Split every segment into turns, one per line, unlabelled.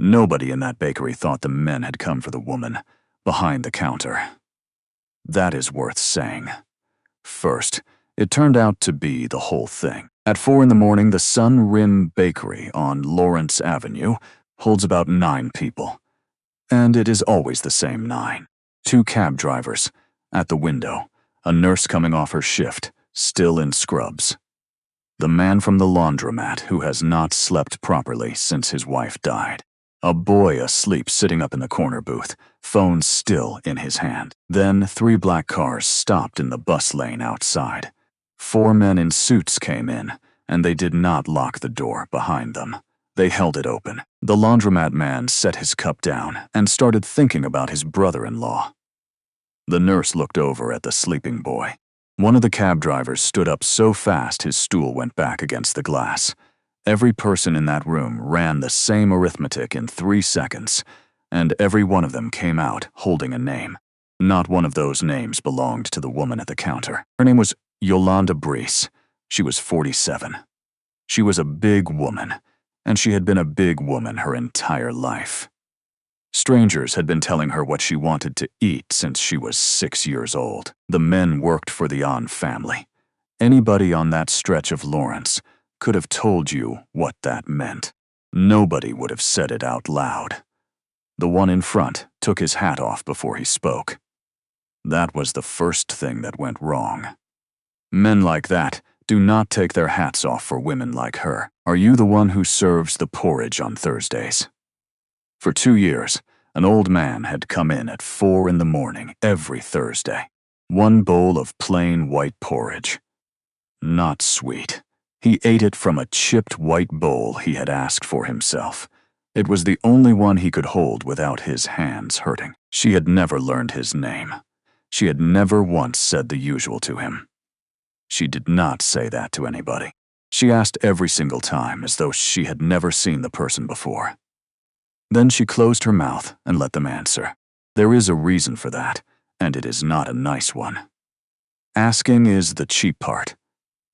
Nobody in that bakery thought the men had come for the woman behind the counter. That is worth saying. First, it turned out to be the whole thing. At 4 in the morning, the Sun Rim Bakery on Lawrence Avenue holds about 9 people. And it is always the same 9. 2 cab drivers, at the window, a nurse coming off her shift, still in scrubs. The man from the laundromat who has not slept properly since his wife died. A boy asleep sitting up in the corner booth, phone still in his hand. Then 3 black cars stopped in the bus lane outside. 4 men in suits came in, and they did not lock the door behind them. They held it open. The laundromat man set his cup down and started thinking about his brother-in-law. The nurse looked over at the sleeping boy. One of the cab drivers stood up so fast his stool went back against the glass. Every person in that room ran the same arithmetic in 3 seconds, and every one of them came out holding a name. Not one of those names belonged to the woman at the counter. Her name was Yolanda Brees. She was 47. She was a big woman, and she had been a big woman her entire life. Strangers had been telling her what she wanted to eat since she was 6 years old. The men worked for the An family. Anybody on that stretch of Lawrence could have told you what that meant. Nobody would have said it out loud. The one in front took his hat off before he spoke. That was the first thing that went wrong. Men like that do not take their hats off for women like her. Are you the one who serves the porridge on Thursdays? For 2 years, an old man had come in at 4 in the morning every Thursday. 1 bowl of plain white porridge. Not sweet. He ate it from a chipped white bowl he had asked for himself. It was the only one he could hold without his hands hurting. She had never learned his name. She had never once said the usual to him. She did not say that to anybody. She asked every single time as though she had never seen the person before. Then she closed her mouth and let them answer. There is a reason for that, and it is not a nice one. Asking is the cheap part.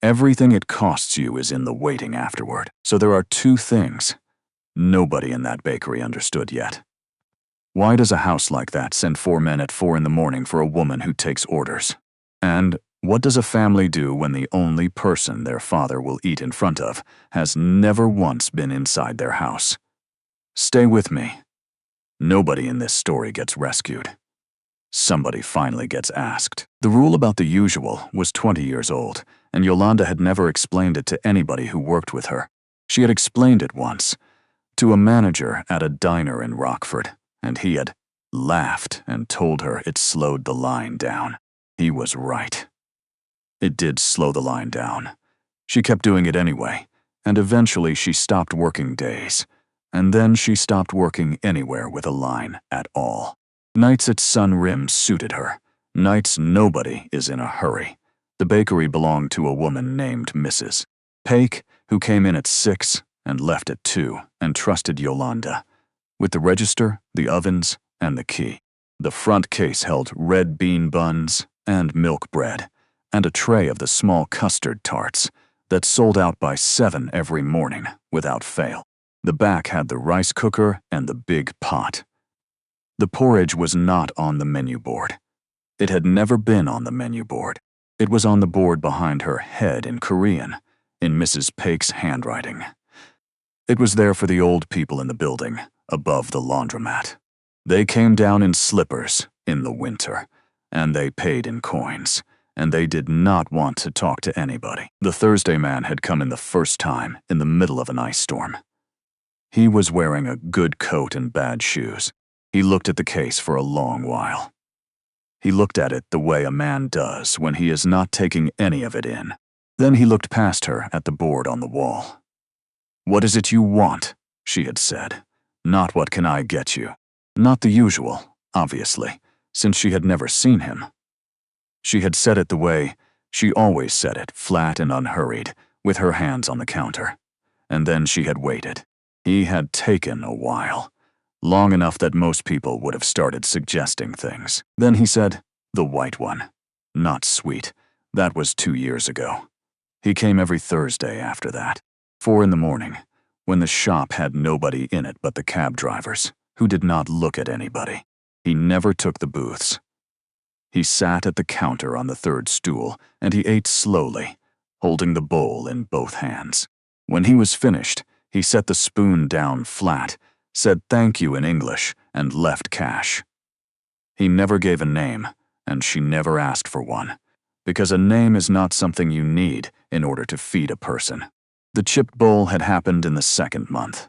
Everything it costs you is in the waiting afterward. So there are 2 things nobody in that bakery understood yet. Why does a house like that send 4 men at 4 in the morning for a woman who takes orders? And what does a family do when the only person their father will eat in front of has never once been inside their house? Stay with me. Nobody in this story gets rescued. Somebody finally gets asked. The rule about the usual was 20 years old, and Yolanda had never explained it to anybody who worked with her. She had explained it once to a manager at a diner in Rockford, and he had laughed and told her it slowed the line down. He was right. It did slow the line down. She kept doing it anyway, and eventually she stopped working days. And then she stopped working anywhere with a line at all. Nights at Sun Rim suited her. Nights nobody is in a hurry. The bakery belonged to a woman named Mrs. Paik, who came in at 6 and left at 2 and trusted Yolanda, with the register, the ovens, and the key. The front case held red bean buns and milk bread, and a tray of the small custard tarts that sold out by 7 every morning without fail. The back had the rice cooker and the big pot. The porridge was not on the menu board. It had never been on the menu board. It was on the board behind her head in Korean, in Mrs. Paik's handwriting. It was there for the old people in the building, above the laundromat. They came down in slippers in the winter, and they paid in coins, and they did not want to talk to anybody. The Thursday man had come in the first time in the middle of an ice storm. He was wearing a good coat and bad shoes. He looked at the case for a long while. He looked at it the way a man does when he is not taking any of it in. Then he looked past her at the board on the wall. "What is it you want?" she had said. "Not what can I get you." Not the usual, obviously, since she had never seen him. She had said it the way she always said it, flat and unhurried, with her hands on the counter. And then she had waited. He had taken a while, long enough that most people would have started suggesting things. Then he said, "The white one. Not sweet. That was 2 years ago." He came every Thursday after that. 4 in the morning. when the shop had nobody in it but the cab drivers, who did not look at anybody. He never took the booths. He sat at the counter on the third stool, and he ate slowly, holding the bowl in both hands. When he was finished, he set the spoon down flat, said thank you in English, and left cash. He never gave a name, and she never asked for one, because a name is not something you need in order to feed a person. The chipped bowl had happened in the second month.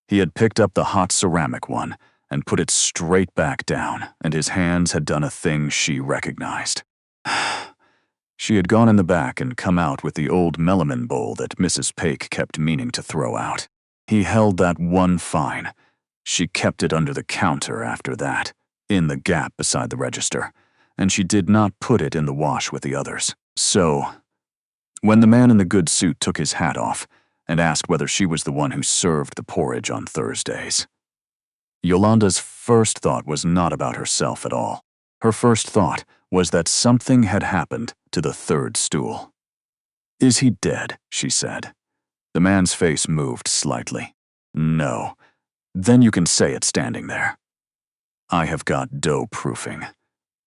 He had picked up the hot ceramic one and put it straight back down, and his hands had done a thing she recognized. She had gone in the back and come out with the old melamine bowl that Mrs. Paik kept meaning to throw out. He held that one fine. She kept it under the counter after that, in the gap beside the register, and she did not put it in the wash with the others. So, when the man in the good suit took his hat off and asked whether she was the one who served the porridge on Thursdays, Yolanda's first thought was not about herself at all. Her first thought was that something had happened to the third stool. "Is he dead?" she said. The man's face moved slightly. "No. Then you can say it standing there." "I have got dough proofing."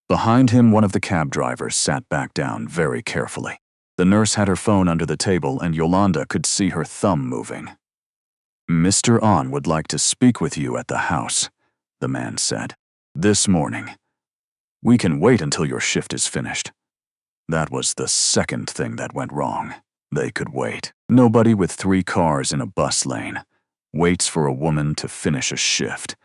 Behind him, one of the cab drivers sat back down very carefully. The nurse had her phone under the table, and Yolanda could see her thumb moving. "Mr. An would like to speak with you at the house," the man said. "This morning. We can wait until your shift is finished." That was the second thing that went wrong. They could wait. Nobody with 3 cars in a bus lane waits for a woman to finish a shift,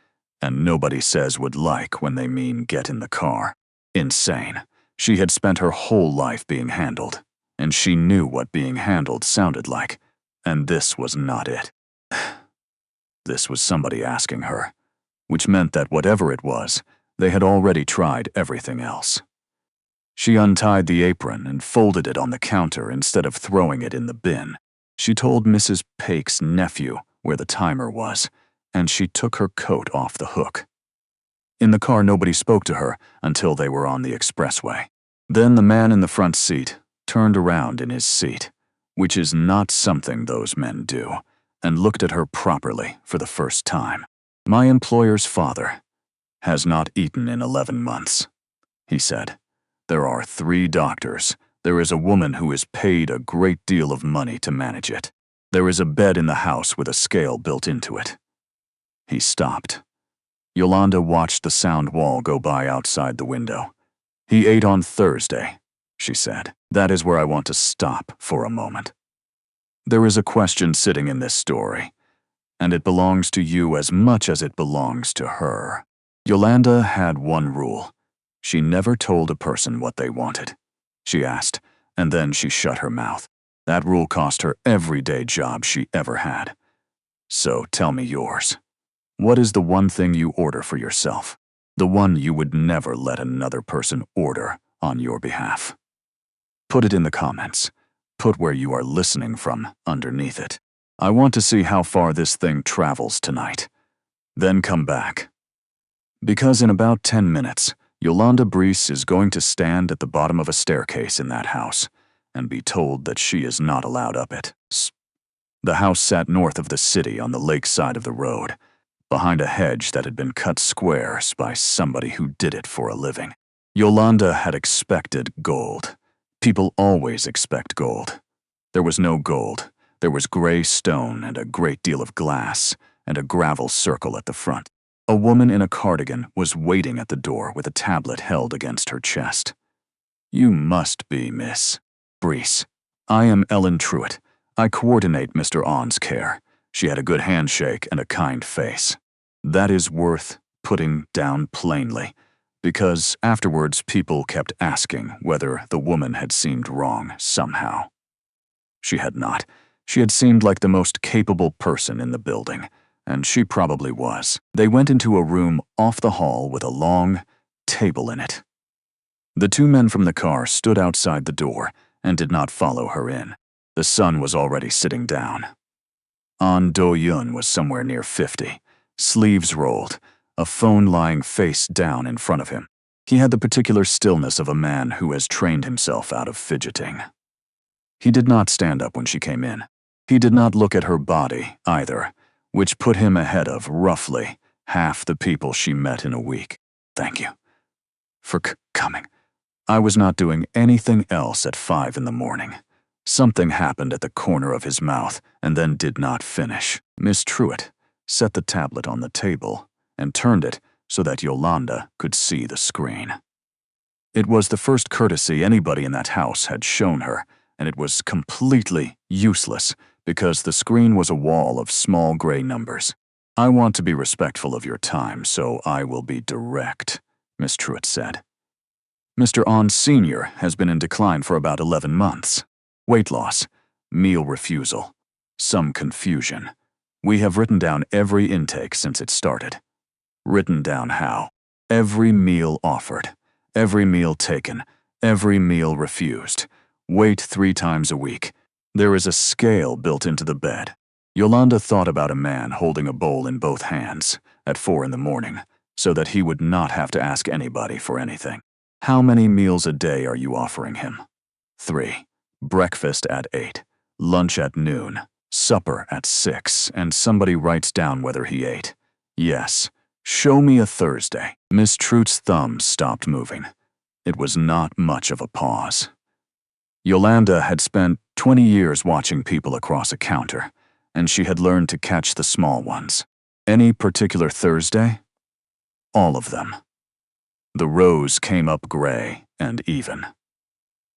and nobody says would like when they mean get in the car. Insane. She had spent her whole life being handled, and she knew what being handled sounded like, and this was not it. This was somebody asking her, which meant that whatever it was, they had already tried everything else. She untied the apron and folded it on the counter instead of throwing it in the bin. She told Mrs. Paik's nephew where the timer was, and she took her coat off the hook. In the car, nobody spoke to her until they were on the expressway. Then the man in the front seat turned around in his seat, which is not something those men do, and looked at her properly for the first time. "My employer's father has not eaten in 11 months, he said. "There are 3 doctors. There is a woman who is paid a great deal of money to manage it. There is a bed in the house with a scale built into it." He stopped. Yolanda watched the sound wall go by outside the window. "He ate on Thursday," she said. "That is where I want to stop for a moment. There is a question sitting in this story, and it belongs to you as much as it belongs to her." Yolanda had one rule. She never told a person what they wanted. She asked, and then she shut her mouth. That rule cost her every day job she ever had. "So tell me yours. What is the one thing you order for yourself? The one you would never let another person order on your behalf?" Put it in the comments. Put where you are listening from underneath it. I want to see how far this thing travels tonight. Then come back. Because in about 10 minutes, Yolanda Brees is going to stand at the bottom of a staircase in that house and be told that she is not allowed up it. The house sat north of the city on the lake side of the road, behind a hedge that had been cut squares by somebody who did it for a living. Yolanda had expected gold. People always expect gold. There was no gold. There was gray stone and a great deal of glass and a gravel circle at the front. A woman in a cardigan was waiting at the door with a tablet held against her chest. "You must be Miss Brees. I am Ellen Truitt. I coordinate Mr. On's care." She had a good handshake and a kind face. That is worth putting down plainly, because afterwards people kept asking whether the woman had seemed wrong somehow. She had not. She had seemed like the most capable person in the building, and she probably was. They went into a room off the hall with a long table in it. The 2 men from the car stood outside the door and did not follow her in. The sun was already sitting down. An Do-yun was somewhere near 50, sleeves rolled, a phone lying face down in front of him. He had the particular stillness of a man who has trained himself out of fidgeting. He did not stand up when she came in. He did not look at her body, either, which put him ahead of, roughly, half the people she met in a week. Thank you for coming. I was not doing anything else at 5 in the morning. Something happened at the corner of his mouth and then did not finish. Miss Truitt set the tablet on the table and turned it so that Yolanda could see the screen. It was the first courtesy anybody in that house had shown her, and it was completely useless because the screen was a wall of small gray numbers. I want to be respectful of your time, so I will be direct, Miss Truitt said. Mr. On Sr. has been in decline for about 11 months. Weight loss, meal refusal, some confusion. We have written down every intake since it started. Written down how? Every meal offered, every meal taken, every meal refused. Weight 3 times a week. There is a scale built into the bed. Yolanda thought about a man holding a bowl in both hands at 4 in the morning so that he would not have to ask anybody for anything. How many meals a day are you offering him? 3. Breakfast at 8, lunch at noon, supper at 6, and somebody writes down whether he ate. Yes. Show me a Thursday. Miss Truitt's thumb stopped moving. It was not much of a pause. Yolanda had spent 20 years watching people across a counter, and she had learned to catch the small ones. Any particular Thursday? All of them. The rows came up gray and even.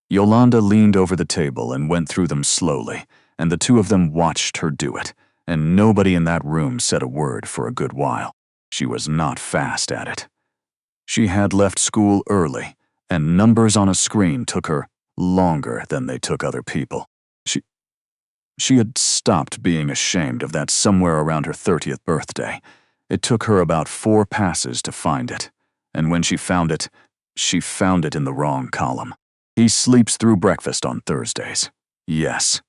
Yolanda leaned over the table and went through them slowly, and the two of them watched her do it, and nobody in that room said a word for a good while. She was not fast at it. She had left school early, and numbers on a screen took her longer than they took other people. She had stopped being ashamed of that somewhere around her 30th birthday. It took her about 4 passes to find it, and when she found it in the wrong column. He sleeps through breakfast on Thursdays. Yes.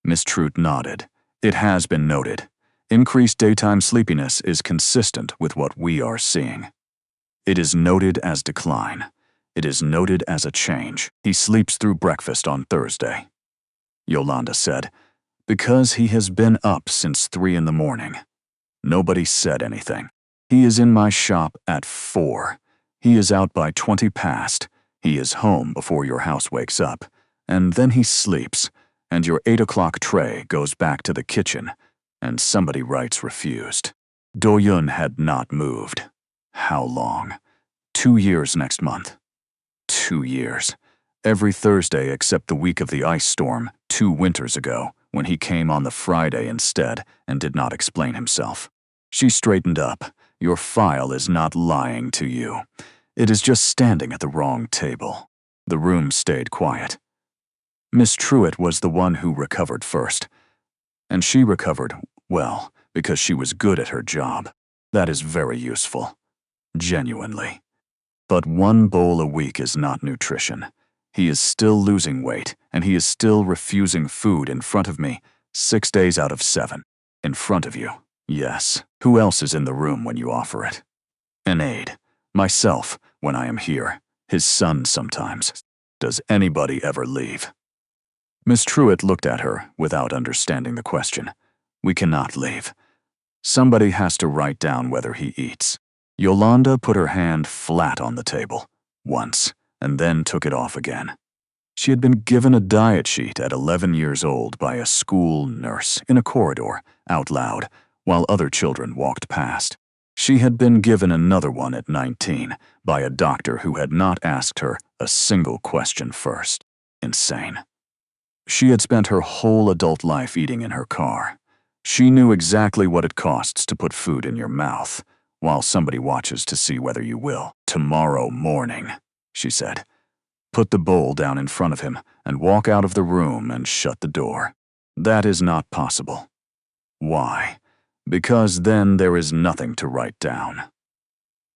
Miss Truitt nodded. It has been noted. Increased daytime sleepiness is consistent with what we are seeing. It is noted as decline. It is noted as a change. He sleeps through breakfast on Thursday. Yolanda said, because he has been up since 3 in the morning. Nobody said anything. He is in my shop at 4. He is out by 20 past. He is home before your house wakes up. And then he sleeps, and your 8 o'clock tray goes back to the kitchen, and somebody writes refused. Do-Yun had not moved. How long? 2 years next month. 2 years. Every Thursday except the week of the ice storm 2 winters ago, when he came on the Friday instead and did not explain himself. She straightened up. Your file is not lying to you. It is just standing at the wrong table. The room stayed quiet. Miss Truitt was the one who recovered first. And she recovered, well, because she was good at her job. That is very useful. Genuinely. But 1 bowl a week is not nutrition. He is still losing weight, and he is still refusing food in front of me 6 days out of 7. In front of you, yes. Who else is in the room when you offer it? An aide. Myself, when I am here. His son sometimes. Does anybody ever leave? Miss Truitt looked at her without understanding the question. We cannot leave. Somebody has to write down whether he eats. Yolanda put her hand flat on the table, once, and then took it off again. She had been given a diet sheet at 11 years old by a school nurse in a corridor, out loud, while other children walked past. She had been given another one at 19 by a doctor who had not asked her a single question first. Insane. She had spent her whole adult life eating in her car. She knew exactly what it costs to put food in your mouth, while somebody watches to see whether you will. Tomorrow morning, she said. Put the bowl down in front of him and walk out of the room and shut the door. That is not possible. Why? Because then there is nothing to write down.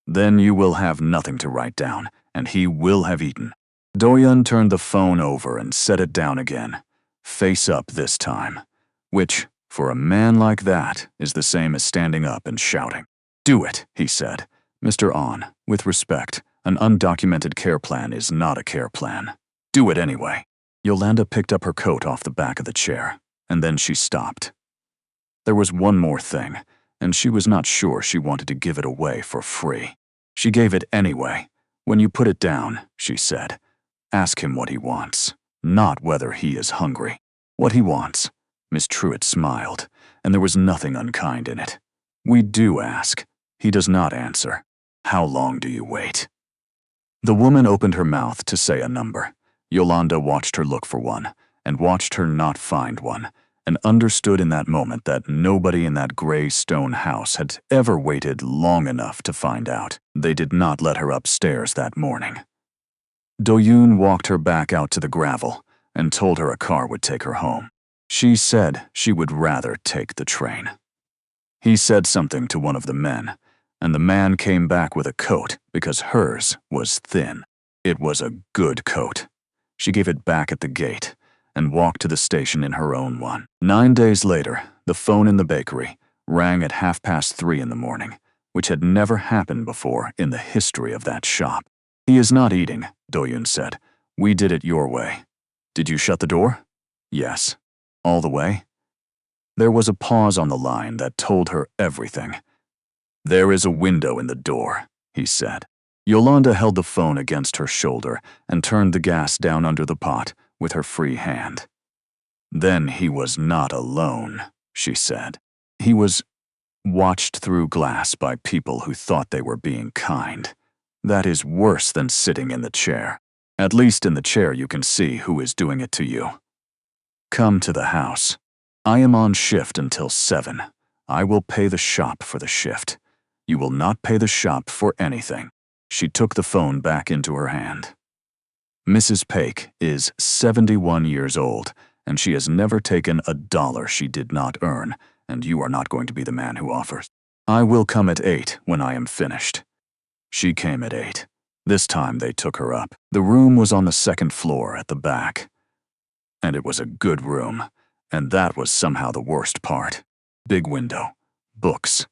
Then you will have nothing to write down, and he will have eaten. Do-Yun turned the phone over and set it down again, face up this time, which, for a man like that, is the same as standing up and shouting. Do it, he said. Mr. On, with respect, an undocumented care plan is not a care plan. Do it anyway. Yolanda picked up her coat off the back of the chair and then she stopped. There was one more thing, and she was not sure she wanted to give it away for free. She gave it anyway. "When you put it down," she said, "ask him what he wants, not whether he is hungry. What he wants." Miss Truitt smiled, and there was nothing unkind in it. "We do ask. He does not answer. How long do you wait?" The woman opened her mouth to say a number. Yolanda watched her look for one, and watched her not find one, and understood in that moment that nobody in that gray stone house had ever waited long enough to find out. They did not let her upstairs that morning. Do-yoon walked her back out to the gravel and told her a car would take her home. She said she would rather take the train. He said something to one of the men, and the man came back with a coat because hers was thin. It was a good coat. She gave it back at the gate and walked to the station in her own one. 9 days later, the phone in the bakery rang at 3:30 in the morning, which had never happened before in the history of that shop. "He is not eating," Do-yoon said. "We did it your way." "Did you shut the door?" "Yes." "All the way?" There was a pause on the line that told her everything. "There is a window in the door," he said. Yolanda held the phone against her shoulder and turned the gas down under the pot with her free hand. "Then he was not alone," she said. "He was watched through glass by people who thought they were being kind. That is worse than sitting in the chair. At least in the chair you can see who is doing it to you. Come to the house. I am on shift until 7. I will pay the shop for the shift. You will not pay the shop for anything." She took the phone back into her hand. "Mrs. Paik is 71 years old, and she has never taken a dollar she did not earn, and you are not going to be the man who offers. I will come at 8 when I am finished." She came at 8. This time they took her up. The room was on the 2nd floor at the back. And it was a good room, and that was somehow the worst part. Big window, books.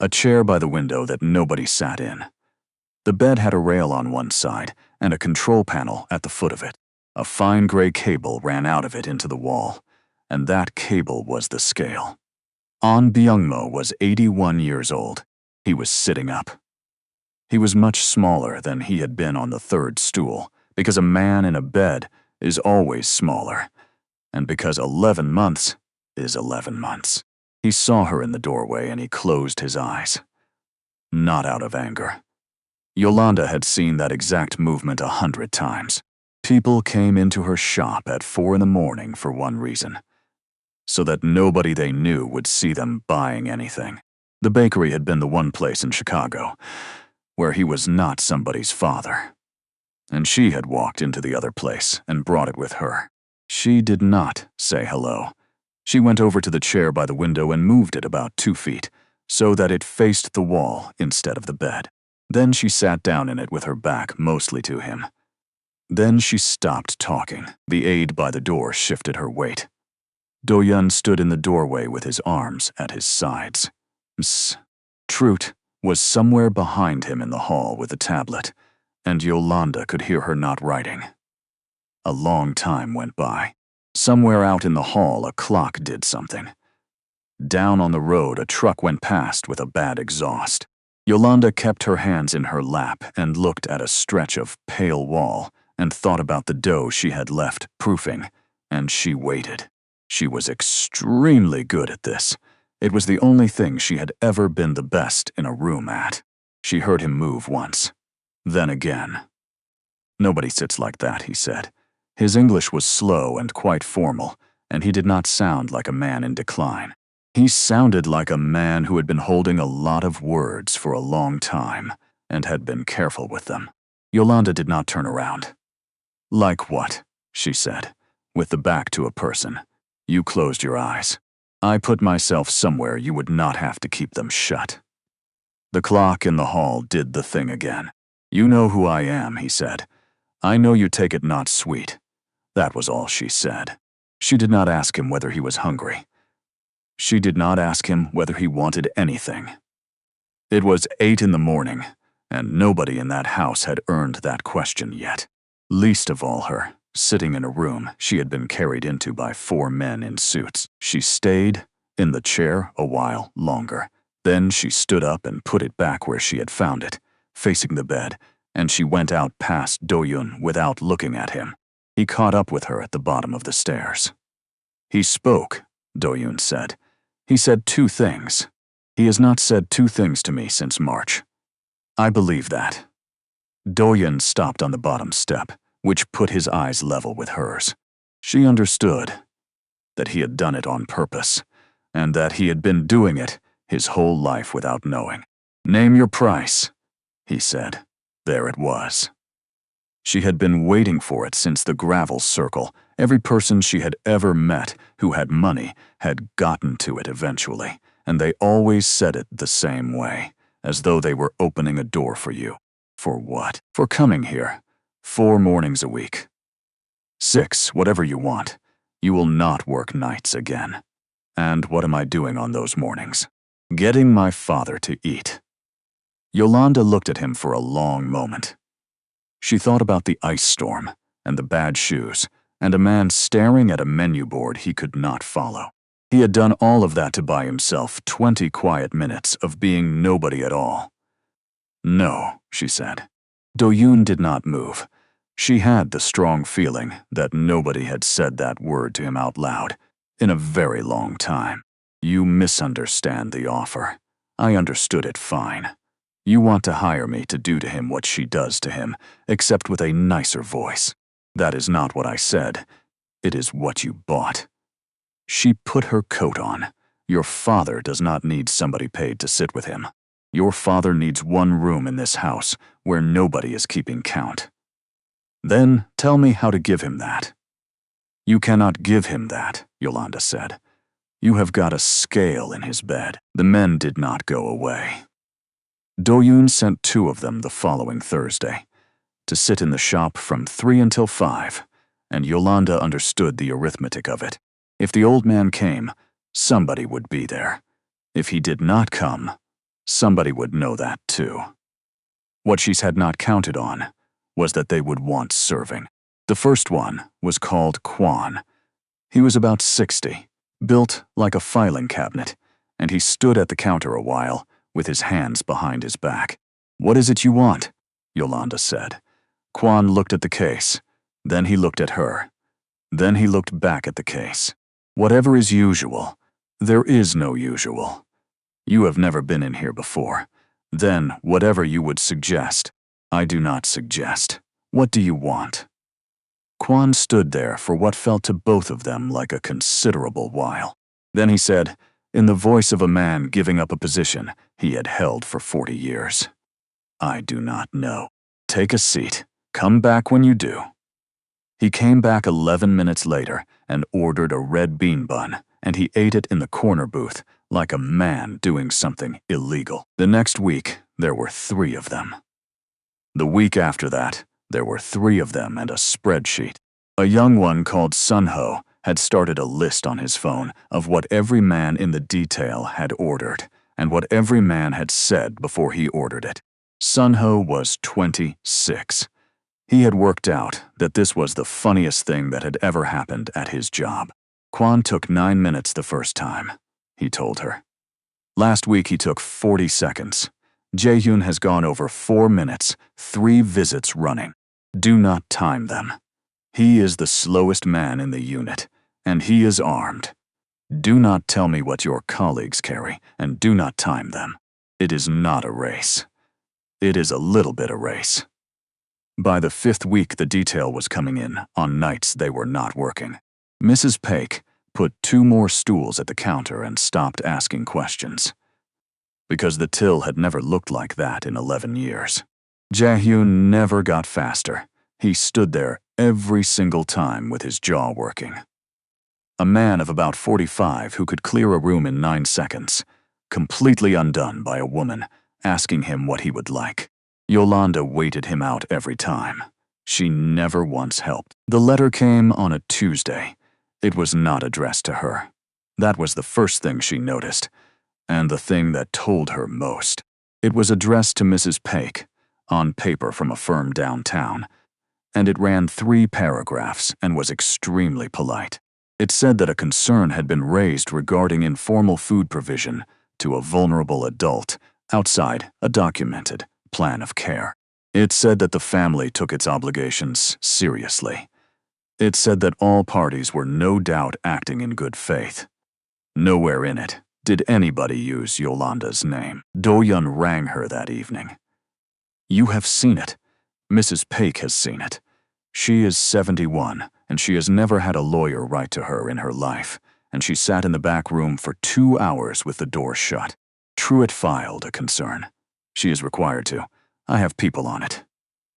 A chair by the window that nobody sat in. The bed had a rail on one side and a control panel at the foot of it. A fine gray cable ran out of it into the wall, and that cable was the scale. An Byung-mo was 81 years old. He was sitting up. He was much smaller than he had been on the 3rd stool, because a man in a bed is always smaller, and because 11 months is 11 months. He saw her in the doorway and he closed his eyes. Not out of anger. Yolanda had seen that exact movement 100 times. People came into her shop at 4 in the morning for one reason, so that nobody they knew would see them buying anything. The bakery had been the one place in Chicago where he was not somebody's father. And she had walked into the other place and brought it with her. She did not say hello. She went over to the chair by the window and moved it about 2 feet, so that it faced the wall instead of the bed. Then she sat down in it with her back mostly to him. Then she stopped talking. The aide by the door shifted her weight. Do-yoon stood in the doorway with his arms at his sides. Ms. Truitt was somewhere behind him in the hall with a tablet, and Yolanda could hear her not writing. A long time went by. Somewhere out in the hall a clock did something. Down on the road a truck went past with a bad exhaust. Yolanda kept her hands in her lap and looked at a stretch of pale wall and thought about the dough she had left proofing, and she waited. She was extremely good at this. It was the only thing she had ever been the best in a room at. She heard him move once. Then again. "Nobody sits like that," he said. His English was slow and quite formal, and he did not sound like a man in decline. He sounded like a man who had been holding a lot of words for a long time and had been careful with them. Yolanda did not turn around. "Like what?" she said, with the back to a person. "You closed your eyes. I put myself somewhere you would not have to keep them shut." The clock in the hall did the thing again. "You know who I am," he said. "I know you take it not sweet." That was all she said. She did not ask him whether he was hungry. She did not ask him whether he wanted anything. It was 8 in the morning, and nobody in that house had earned that question yet. Least of all her, sitting in a room she had been carried into by 4 men in suits. She stayed in the chair a while longer. Then she stood up and put it back where she had found it, facing the bed, and she went out past Do-yoon without looking at him. He caught up with her at the bottom of the stairs. "He spoke," Do-yoon said. "He said 2 things. He has not said 2 things to me since March. I believe that." Do-yoon stopped on the bottom step, which put his eyes level with hers. She understood that he had done it on purpose, and that he had been doing it his whole life without knowing. "Name your price," he said. There it was. She had been waiting for it since the gravel circle. Every person she had ever met who had money had gotten to it eventually, and they always said it the same way, as though they were opening a door for you. For what? For coming here. 4 mornings a week. 6, whatever you want. You will not work nights again. And what am I doing on those mornings? Getting my father to eat. Yolanda looked at him for a long moment. She thought about the ice storm, and the bad shoes, and a man staring at a menu board he could not follow. He had done all of that to buy himself 20 quiet minutes of being nobody at all. "No," she said. Do-yoon did not move. She had the strong feeling that nobody had said that word to him out loud in a very long time. "You misunderstand the offer. I understood it fine. You want to hire me to do to him what she does to him, except with a nicer voice. That is not what I said. It is what you bought." She put her coat on. "Your father does not need somebody paid to sit with him. Your father needs 1 room in this house where nobody is keeping count. Then tell me how to give him that." "You cannot give him that," Yolanda said. "You have got a scale in his bed." The men did not go away. Do-yoon sent 2 of them the following Thursday to sit in the shop from 3 until 5, and Yolanda understood the arithmetic of it. If the old man came, somebody would be there. If he did not come, somebody would know that too. What she had not counted on was that they would want serving. The first one was called Kwon. He was about 60, built like a filing cabinet, and he stood at the counter a while with his hands behind his back. "What is it you want?" Yolanda said. Kwon looked at the case. Then he looked at her. Then he looked back at the case. "Whatever is usual. There is no usual. You have never been in here before. Then whatever you would suggest. I do not suggest. What do you want?" Kwon stood there for what felt to both of them like a considerable while. Then he said, in the voice of a man giving up a position he had held for 40 years, "I do not know. Take a seat. Come back when you do." He came back 11 minutes later and ordered a red bean bun, and he ate it in the corner booth like a man doing something illegal. The next week, there were 3 of them. The week after that, there were 3 of them and a spreadsheet. A young one called Sunho had started a list on his phone of what every man in the detail had ordered and what every man had said before he ordered it. Sunho was 26. He had worked out that this was the funniest thing that had ever happened at his job. "Kwon took 9 minutes the first time," he told her. "Last week he took 40 seconds. Jae-hyun has gone over 4 minutes, 3 visits running. Do not time them. He is the slowest man in the unit, and he is armed. Do not tell me what your colleagues carry, and do not time them. It is not a race. It is a little bit a race." By the 5th week, the detail was coming in on nights they were not working. Mrs. Paik put 2 more stools at the counter and stopped asking questions, because the till had never looked like that in 11 years. Jae-hyun never got faster. He stood there every single time with his jaw working. A man of about 45 who could clear a room in 9 seconds, completely undone by a woman asking him what he would like. Yolanda waited him out every time. She never once helped. The letter came on a Tuesday. It was not addressed to her. That was the first thing she noticed, and the thing that told her most. It was addressed to Mrs. Paik, on paper from a firm downtown, and it ran 3 paragraphs and was extremely polite. It said that a concern had been raised regarding informal food provision to a vulnerable adult outside a documented plan of care. It said that the family took its obligations seriously. It said that all parties were no doubt acting in good faith. Nowhere in it did anybody use Yolanda's name. Do-Yun rang her that evening. "You have seen it. Mrs. Paik has seen it. She is 71, and she has never had a lawyer write to her in her life, and she sat in the back room for 2 hours with the door shut. Truett filed a concern. She is required to. I have people on it.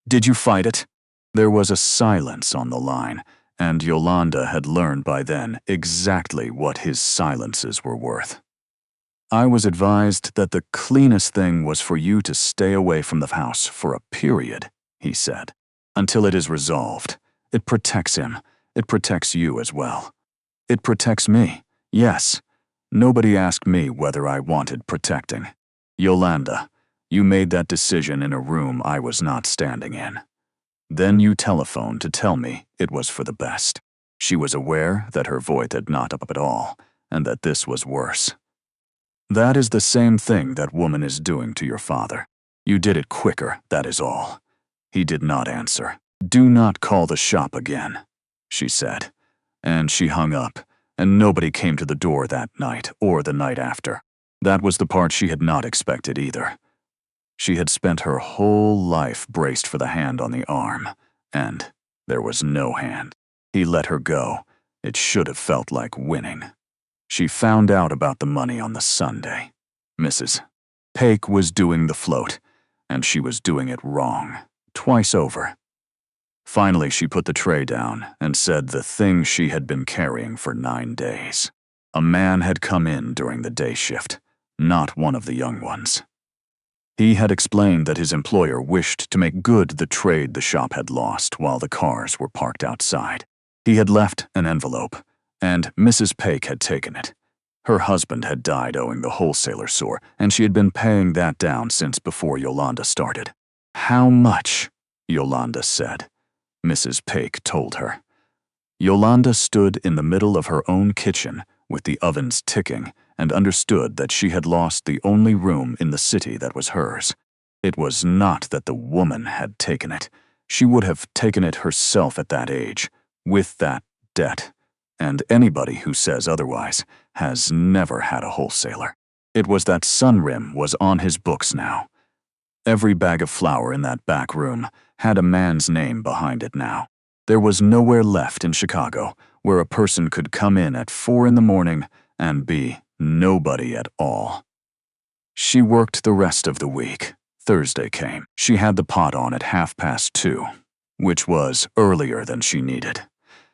Did you fight it?" There was a silence on the line, and Yolanda had learned by then exactly what his silences were worth. "I was advised that the cleanest thing was for you to stay away from the house for a period," he said, "until it is resolved. It protects him. It protects you as well. It protects me. Yes. Nobody asked me whether I wanted protecting. Yolanda, you made that decision in a room I was not standing in. Then you telephoned to tell me it was for the best." She was aware that her voice had not up at all, and that this was worse. "That is the same thing that woman is doing to your father. You did it quicker, that is all." He did not answer. "Do not call the shop again," she said, and she hung up, and nobody came to the door that night or the night after. That was the part she had not expected either. She had spent her whole life braced for the hand on the arm, and there was no hand. He let her go. It should have felt like winning. She found out about the money on the Sunday. Mrs. Paik was doing the float, and she was doing it wrong, twice over. Finally, she put the tray down and said the thing she had been carrying for 9 days. A man had come in during the day shift, not one of the young ones. He had explained that his employer wished to make good the trade the shop had lost while the cars were parked outside. He had left an envelope, and Mrs. Paik had taken it. Her husband had died owing the wholesaler store, and she had been paying that down since before Yolanda started. "How much?" Yolanda said. Mrs. Paik told her. Yolanda stood in the middle of her own kitchen with the ovens ticking and understood that she had lost the only room in the city that was hers. It was not that the woman had taken it. She would have taken it herself at that age, with that debt. And anybody who says otherwise has never had a wholesaler. It was that Sunrim was on his books now. Every bag of flour in that back room had a man's name behind it now. There was nowhere left in Chicago where a person could come in at 4 in the morning and be nobody at all. She worked the rest of the week. Thursday came. She had the pot on at 2:30, which was earlier than she needed.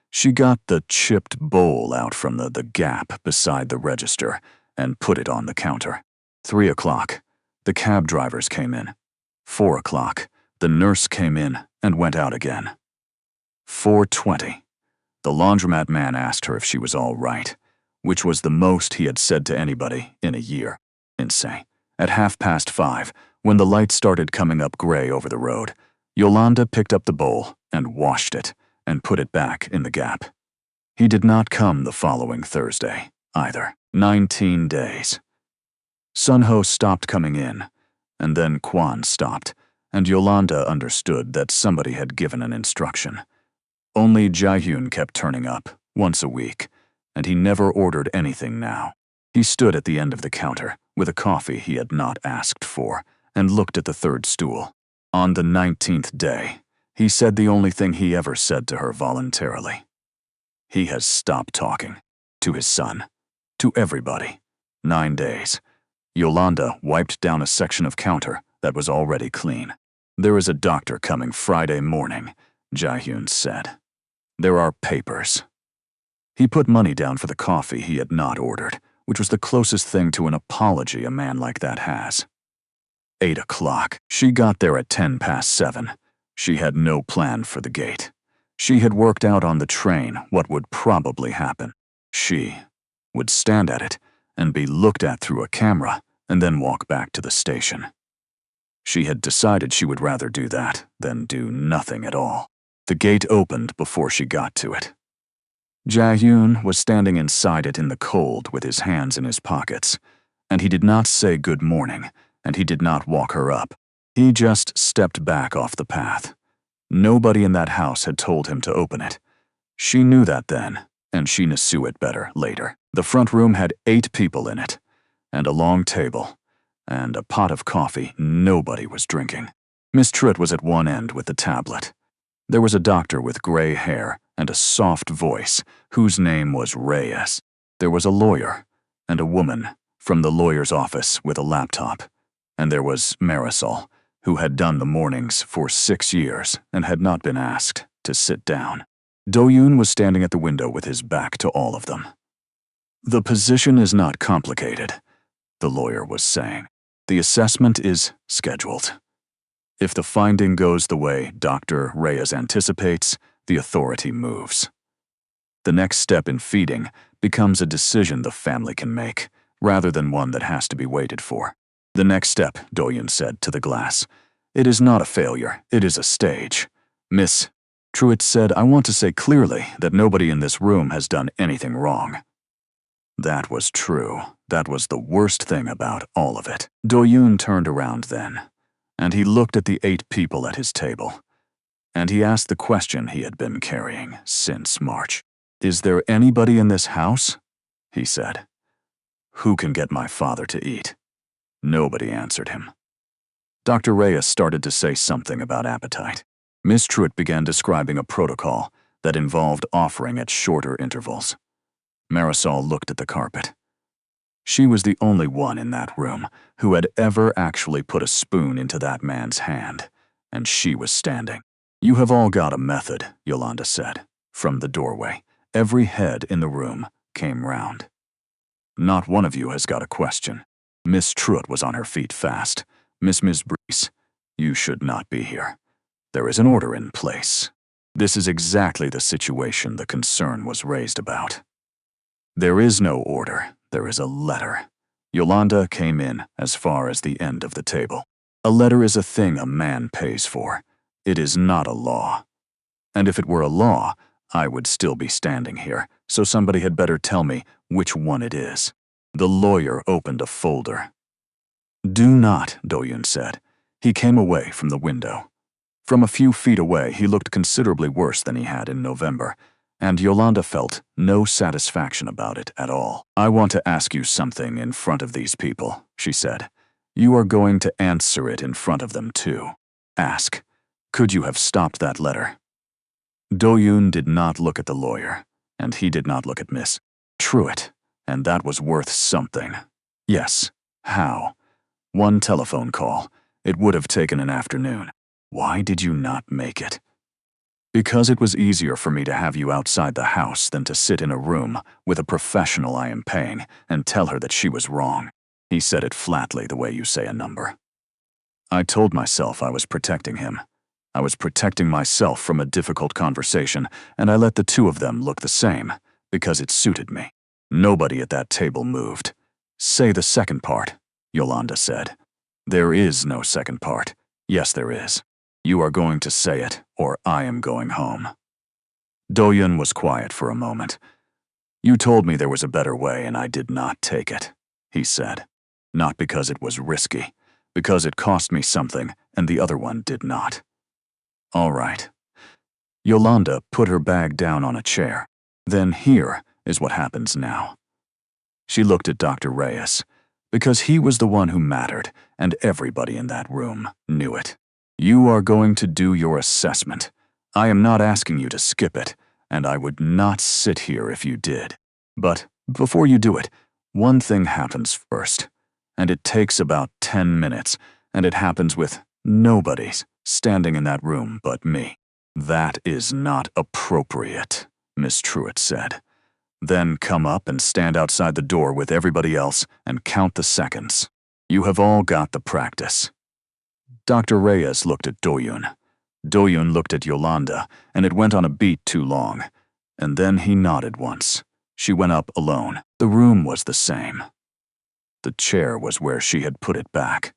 She got the chipped bowl out from the gap beside the register and put it on the counter. 3 o'clock, the cab drivers came in. 4 o'clock, the nurse came in and went out again. 4:20, the laundromat man asked her if she was all right, which was the most he had said to anybody in a year. Insane. At 5:30, when the lights started coming up gray over the road, Yolanda picked up the bowl and washed it and put it back in the gap. He did not come the following Thursday, either. 19 days. Sunho stopped coming in, and then Kwan stopped, and Yolanda understood that somebody had given an instruction. Only Jaehyun kept turning up, once a week, and he never ordered anything now. He stood at the end of the counter, with a coffee he had not asked for, and looked at the third stool. On the 19th day, he said the only thing he ever said to her voluntarily. He has stopped talking. To his son. To everybody. 9 days. Yolanda wiped down a section of counter that was already clean. "There is a doctor coming Friday morning," Jaehyun said. "There are papers." He put money down for the coffee he had not ordered, which was the closest thing to an apology a man like that has. 8 o'clock. She got there at 7:10. She had no plan for the gate. She had worked out on the train what would probably happen. She would stand at it and be looked at through a camera and then walk back to the station. She had decided she would rather do that than do nothing at all. The gate opened before she got to it. Jae-yoon was standing inside it in the cold with his hands in his pockets, and he did not say good morning, and he did not walk her up. He just stepped back off the path. Nobody in that house had told him to open it. She knew that then, and she knew it better later. The front room had 8 people in it, and a long table, and a pot of coffee nobody was drinking. Miss Truitt was at one end with the tablet. There was a doctor with gray hair and a soft voice whose name was Reyes. There was a lawyer and a woman from the lawyer's office with a laptop. And there was Marisol, who had done the mornings for 6 years and had not been asked to sit down. Do-yoon was standing at the window with his back to all of them. "The position is not complicated," the lawyer was saying. "The assessment is scheduled. If the finding goes the way Dr. Reyes anticipates, the authority moves. The next step in feeding becomes a decision the family can make, rather than one that has to be waited for. The next step," Do-yoon said to the glass. "It is not a failure, it is a stage. Miss Truitt said, I want to say clearly that nobody in this room has done anything wrong." That was true. That was the worst thing about all of it. Do-yoon turned around then, and he looked at the 8 people at his table. And he asked the question he had been carrying since March. "Is there anybody in this house?" he said. "Who can get my father to eat?" Nobody answered him. Dr. Reyes started to say something about appetite. Miss Truitt began describing a protocol that involved offering at shorter intervals. Marisol looked at the carpet. She was the only one in that room who had ever actually put a spoon into that man's hand, and she was standing. "You have all got a method," Yolanda said. From the doorway, every head in the room came round. "Not one of you has got a question." Miss Truitt was on her feet fast. Miss Brees, you should not be here. There is an order in place. This is exactly the situation the concern was raised about. There is no order, there is a letter. Yolanda came in as far as the end of the table. A letter is a thing a man pays for. It is not a law. And if it were a law, I would still be standing here, so somebody had better tell me which one it is. The lawyer opened a folder. "Do not," Do-yoon said. He came away from the window. From a few feet away, he looked considerably worse than he had in November, and Yolanda felt no satisfaction about it at all. "I want to ask you something in front of these people," she said. "You are going to answer it in front of them, too. Ask, could you have stopped that letter?" Do-yoon did not look at the lawyer, and he did not look at Miss Truitt, and that was worth something. Yes, how? One telephone call. It would have taken an afternoon. Why did you not make it? "Because it was easier for me to have you outside the house than to sit in a room with a professional I am paying and tell her that she was wrong." He said it flatly, the way you say a number. "I told myself I was protecting him. I was protecting myself from a difficult conversation, and I let the 2 of them look the same, because it suited me. Nobody at that table moved. Say the second part," Yolanda said. "There is no second part. Yes, there is. You are going to say it, or I am going home." Do-yoon was quiet for a moment. "You told me there was a better way, and I did not take it," he said. "Not because it was risky, because it cost me something, and the other one did not." "All right." Yolanda put her bag down on a chair. "Then here is what happens now." She looked at Dr. Reyes, because he was the one who mattered, and everybody in that room knew it. "You are going to do your assessment. I am not asking you to skip it, and I would not sit here if you did. But before you do it, one thing happens first, and it takes about 10 minutes, and it happens with nobody standing in that room but me." "That is not appropriate," Miss Truitt said. "Then come up and stand outside the door with everybody else and count the seconds. You have all got the practice." Dr. Reyes looked at Do-yoon. Do-yoon looked at Yolanda, and it went on a beat too long. And then he nodded once. She went up alone. The room was the same. The chair was where she had put it back.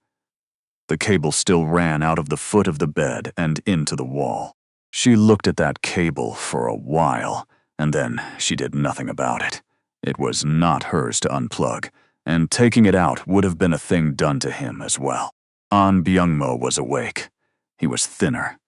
The cable still ran out of the foot of the bed and into the wall. She looked at that cable for a while, and then she did nothing about it. It was not hers to unplug, and taking it out would have been a thing done to him as well. An Byung-mo was awake. He was thinner.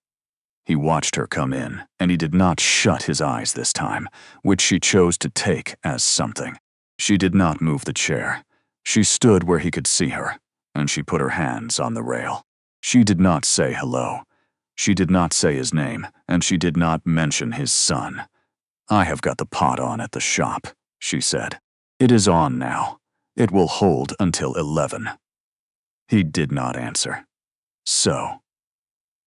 He watched her come in, and he did not shut his eyes this time, which she chose to take as something. She did not move the chair. She stood where he could see her, and she put her hands on the rail. She did not say hello. She did not say his name, and she did not mention his son. "I have got the pot on at the shop," she said. "It is on now. It will hold until 11. He did not answer. So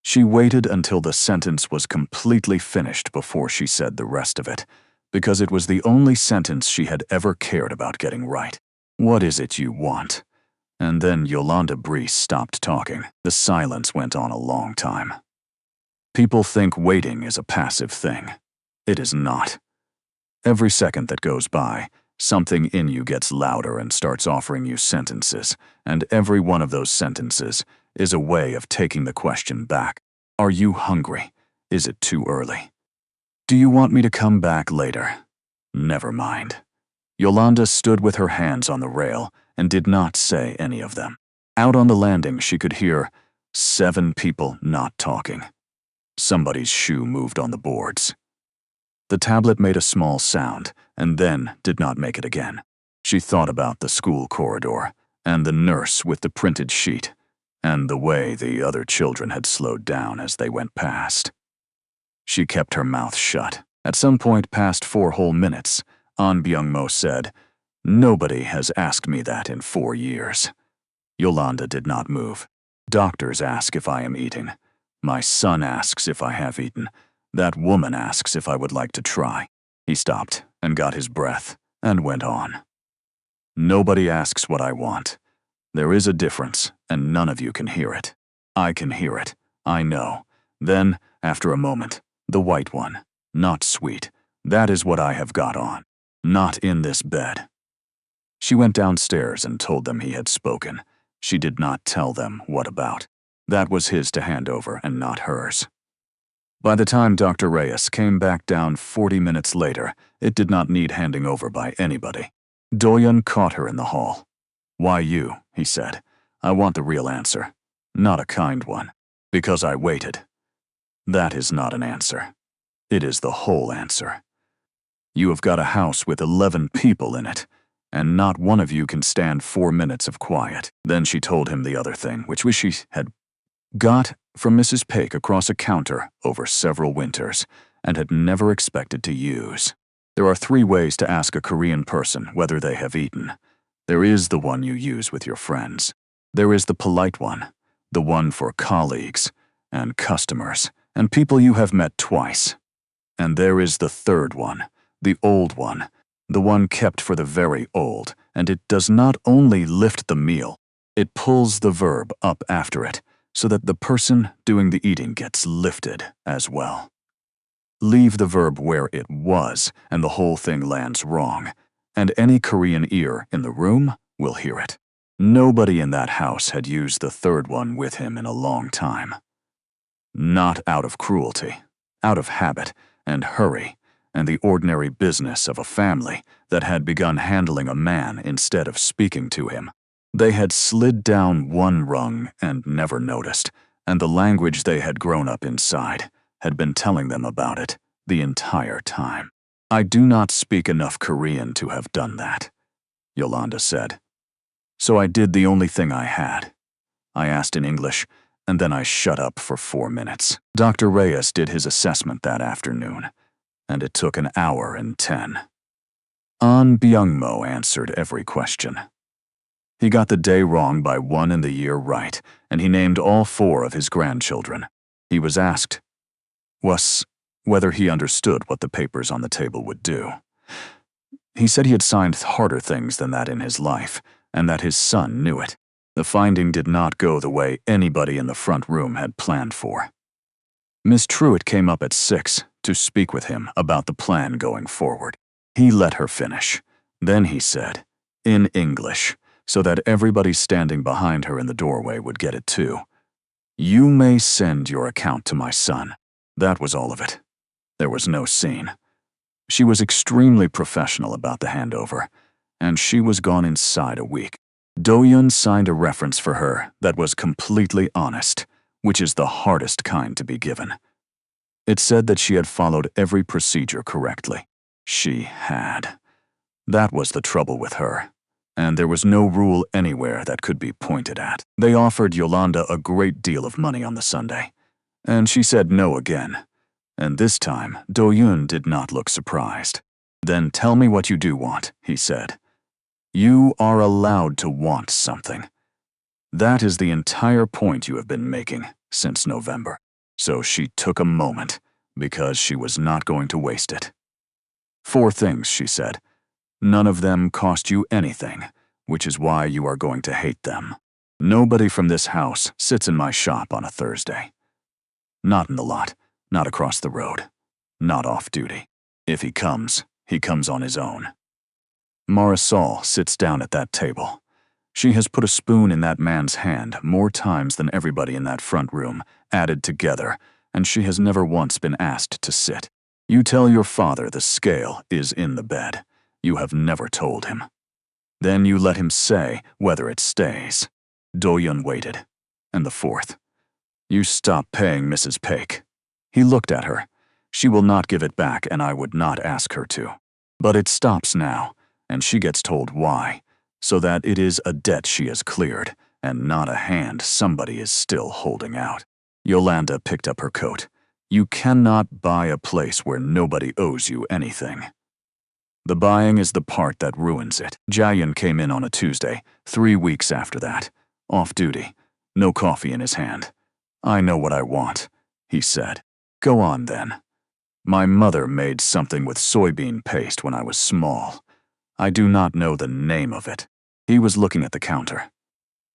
she waited until the sentence was completely finished before she said the rest of it, because it was the only sentence she had ever cared about getting right. "What is it you want?" And then Yolanda Breeze stopped talking. The silence went on a long time. People think waiting is a passive thing. It is not. Every second that goes by, something in you gets louder and starts offering you sentences, and every one of those sentences is a way of taking the question back. Are you hungry? Is it too early? Do you want me to come back later? Never mind. Yolanda stood with her hands on the rail and did not say any of them. Out on the landing, she could hear 7 people not talking. Somebody's shoe moved on the boards. The tablet made a small sound and then did not make it again. She thought about the school corridor and the nurse with the printed sheet and the way the other children had slowed down as they went past. She kept her mouth shut. At some point past 4 whole minutes, An Byung-mo said, "Nobody has asked me that in 4 years." Yolanda did not move. "Doctors ask if I am eating. My son asks if I have eaten. That woman asks if I would like to try." He stopped and got his breath and went on. "Nobody asks what I want. There is a difference, and none of you can hear it. I can hear it. I know. Then, after a moment, the white one, not sweet, that is what I have got on. Not in this bed." She went downstairs and told them he had spoken. She did not tell them what about. That was his to hand over and not hers. By the time Dr. Reyes came back down 40 minutes later, it did not need handing over by anybody. Doyun caught her in the hall. "Why you?" he said. "I want the real answer. Not a kind one. Because I waited." That is not an answer. It is the whole answer. You have got a house with 11 people in it, and not one of you can stand 4 minutes of quiet. Then she told him the other thing, which she had got from Mrs. Paik across a counter over several winters, and had never expected to use. There are 3 ways to ask a Korean person whether they have eaten. There is the one you use with your friends. There is the polite one, the one for colleagues and customers and people you have met twice. And there is the third one, the old one, the one kept for the very old, and it does not only lift the meal, it pulls the verb up after it, so that the person doing the eating gets lifted as well. Leave the verb where it was, and the whole thing lands wrong, and any Korean ear in the room will hear it. Nobody in that house had used the third one with him in a long time. Not out of cruelty, out of habit and hurry, and the ordinary business of a family that had begun handling a man instead of speaking to him. They had slid down 1 rung and never noticed, and the language they had grown up inside had been telling them about it the entire time. "I do not speak enough Korean to have done that," Yolanda said. "So I did the only thing I had. I asked in English, and then I shut up for 4 minutes. Dr. Reyes did his assessment that afternoon, and it took 1 hour and 10. An Byung-mo answered every question. He got the day wrong by 1 and the year right, and he named all 4 of his grandchildren. He was asked whether he understood what the papers on the table would do. He said he had signed harder things than that in his life, and that his son knew it. The finding did not go the way anybody in the front room had planned for. Miss Truitt came up at 6 to speak with him about the plan going forward. He let her finish. Then he said, in English, so that everybody standing behind her in the doorway would get it too, "You may send your account to my son. That was all of it. There was no scene. She was extremely professional about the handover, and she was gone inside a week. Do-yoon signed a reference for her that was completely honest, which is the hardest kind to be given. It said that she had followed every procedure correctly. She had. That was the trouble with her, and there was no rule anywhere that could be pointed at. They offered Yolanda a great deal of money on the Sunday, and she said no again. And this time, Do-yoon did not look surprised. "Then tell me what you do want," he said. "You are allowed to want something. That is the entire point you have been making since November." So she took a moment, because she was not going to waste it. "4 things," she said. "None of them cost you anything, which is why you are going to hate them. Nobody from this house sits in my shop on a Thursday. Not in the lot, not across the road, not off duty. If he comes on his own." Marisol sits down at that table. She has put a spoon in that man's hand more times than everybody in that front room, added together, and she has never once been asked to sit. You tell your father the scale is in the bed. You have never told him. Then you let him say whether it stays. Do-yoon waited. And the 4th. You stop paying Mrs. Paik. He looked at her. She will not give it back, and I would not ask her to. But it stops now, and she gets told why, so that it is a debt she has cleared, and not a hand somebody is still holding out. Yolanda picked up her coat. You cannot buy a place where nobody owes you anything. The buying is the part that ruins it. Jaehyun came in on a Tuesday, 3 weeks after that, off duty, no coffee in his hand. "I know what I want," he said. "Go on then." "My mother made something with soybean paste when I was small. I do not know the name of it." He was looking at the counter.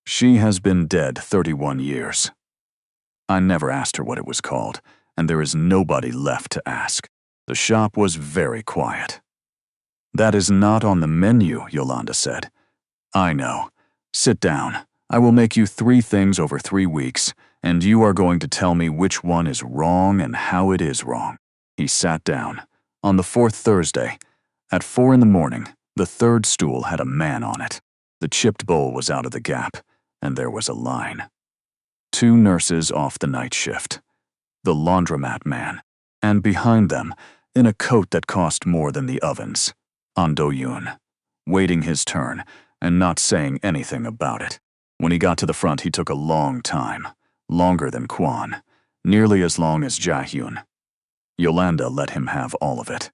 "She has been dead 31 years. I never asked her what it was called, and there is nobody left to ask." The shop was very quiet. "That is not on the menu," Yolanda said. "I know. Sit down. I will make you 3 things over 3 weeks, and you are going to tell me which one is wrong and how it is wrong." He sat down. On the 4th Thursday, at 4 in the morning, the 3rd stool had a man on it. The chipped bowl was out of the gap, and there was a line. 2 nurses off the night shift. The laundromat man, and behind them, in a coat that cost more than the ovens, Do-yoon, waiting his turn and not saying anything about it. When he got to the front, he took a long time, longer than Kwon, nearly as long as Jaehyun. Yolanda let him have all of it.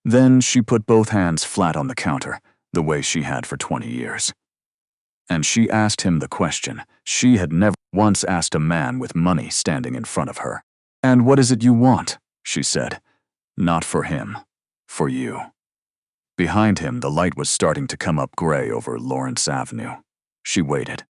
Then she put both hands flat on the counter, the way she had for 20 years. And she asked him the question she had never once asked a man with money standing in front of her. "And what is it you want?" she said. "Not for him, for you." Behind him, the light was starting to come up gray over Lawrence Avenue. She waited.